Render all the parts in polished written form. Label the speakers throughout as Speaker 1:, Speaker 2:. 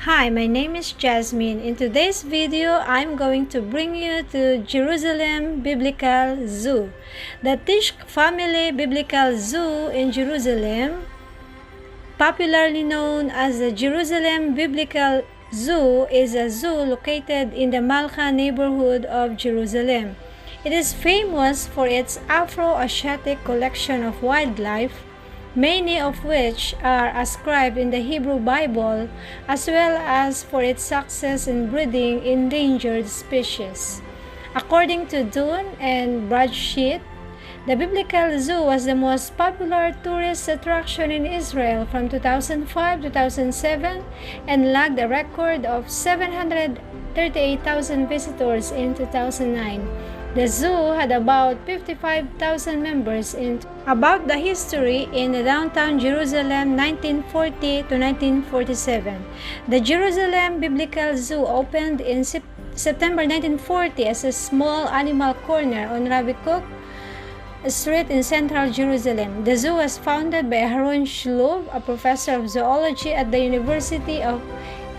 Speaker 1: Hi, my name is Jasmine. In today's video, I'm going to bring you to Jerusalem Biblical Zoo. The Tisch Family Biblical Zoo in Jerusalem, popularly known as the Jerusalem Biblical Zoo, is a zoo located in the Malha neighborhood of Jerusalem. It is famous for its Afro-Asiatic collection of wildlife, many of which are ascribed in the Hebrew Bible, as well as for its success in breeding endangered species. According to Dune and Bradsheet, the Biblical Zoo was the most popular tourist attraction in Israel from 2005 to 2007 and logged a record of 738,000 visitors in 2009. The zoo had about 55,000 members. About the history in downtown Jerusalem 1940 to 1947. The Jerusalem Biblical Zoo opened in September 1940 as a small animal corner on Rabbi Kook Street in central Jerusalem. The zoo was founded by Aaron Shlub, a professor of zoology at the University of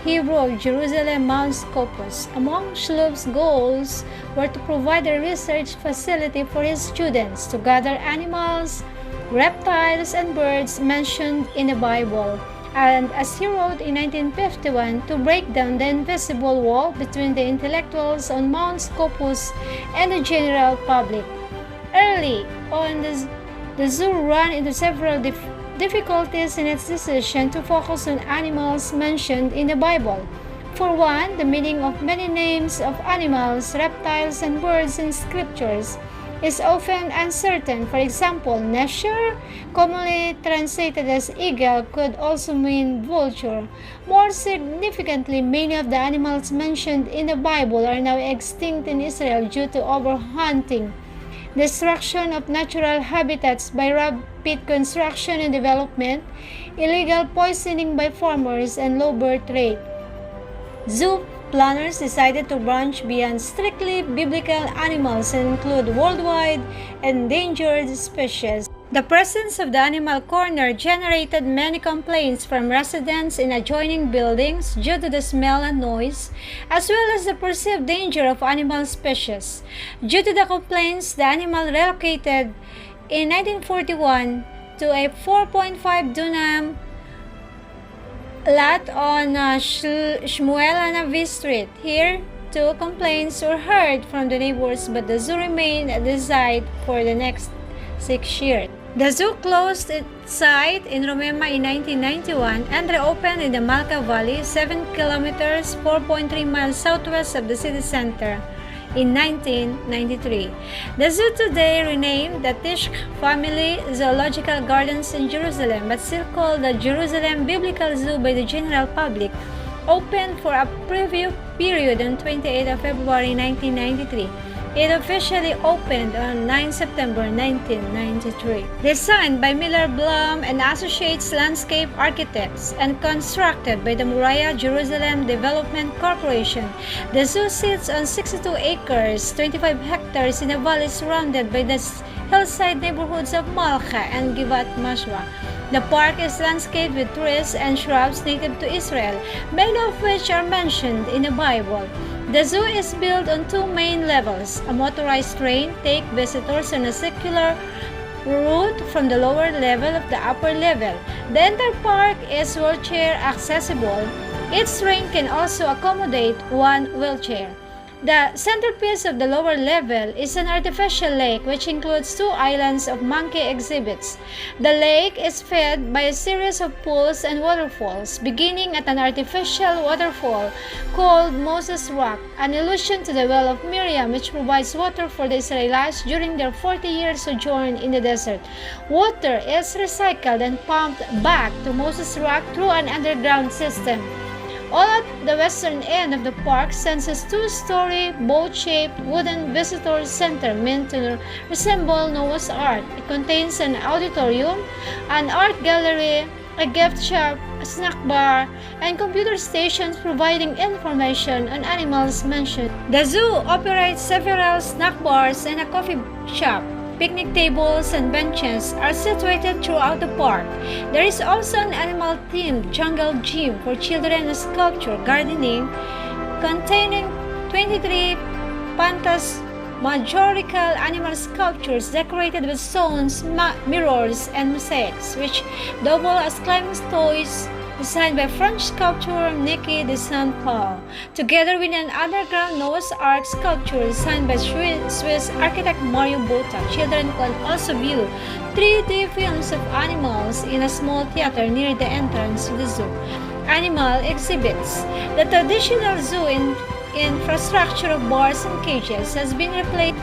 Speaker 1: Hebrew of Jerusalem, Mount Scopus. Among Shlub's goals were to provide a research facility for his students to gather animals, reptiles, and birds mentioned in the Bible, and as he wrote in 1951, to break down the invisible wall between the intellectuals on Mount Scopus and the general public. Early on, the zoo ran into several difficulties in its decision to focus on animals mentioned in the Bible. For one, the meaning of many names of animals, reptiles, and birds in scriptures is often uncertain. For example, Nesher, commonly translated as eagle, could also mean vulture. More significantly, many of the animals mentioned in the Bible are now extinct in Israel due to overhunting, destruction of natural habitats by rapid construction and development, illegal poisoning by farmers, and low birth rate. Zoo planners decided to branch beyond strictly biblical animals and include worldwide endangered species. The presence of the animal corner generated many complaints from residents in adjoining buildings due to the smell and noise, as well as the perceived danger of animal species. Due to the complaints, the animal relocated in 1941 to a 4.5 dunam lot on Shmuel Hanavi Street. Here, too, complaints were heard from the neighbors, but the zoo remained at the site for the next 6 years. The zoo closed its site in Romema in 1991 and reopened in the Malka Valley, 7 kilometers, 4.3 miles southwest of the city center, in 1993. The zoo today, renamed the Tisch Family Zoological Gardens in Jerusalem, but still called the Jerusalem Biblical Zoo by the general public, opened for a preview period on 28 February 1993. It officially opened on 9 September 1993. Designed by Miller-Blum and Associates Landscape Architects and constructed by the Moriah Jerusalem Development Corporation, the zoo sits on 62 acres, 25 hectares in a valley surrounded by the hillside neighborhoods of Malha and Givat Masua. The park is landscaped with trees and shrubs native to Israel, many of which are mentioned in the Bible. The zoo is built on 2 main levels. A motorized train takes visitors on a circular route from the lower level of the upper level. The entire park is wheelchair accessible. Each train can also accommodate 1 wheelchair. The centerpiece of the lower level is an artificial lake which includes 2 islands of monkey exhibits. The lake is fed by a series of pools and waterfalls, beginning at an artificial waterfall called Moses Rock, an allusion to the well of Miriam, which provides water for the Israelites during their 40-year sojourn in the desert. Water is recycled and pumped back to Moses Rock through an underground system. All at the western end of the park stands a 2-story, boat-shaped wooden visitor center meant to resemble Noah's Ark. It contains an auditorium, an art gallery, a gift shop, a snack bar, and computer stations providing information on animals mentioned. The zoo operates several snack bars and a coffee shop. Picnic tables and benches are situated throughout the park. There is also an animal-themed jungle gym for children and sculpture gardening containing 23 phantasmagorical animal sculptures decorated with stones, mirrors, and mosaics, which double as climbing toys designed by French sculptor Nicky de Saint Paul, together with an underground Noah's Ark sculpture designed by Swiss architect Mario Botta. Children can also view 3D films of animals in a small theater near the entrance to the zoo. Animal exhibits. The traditional zoo infrastructure of bars and cages has been replaced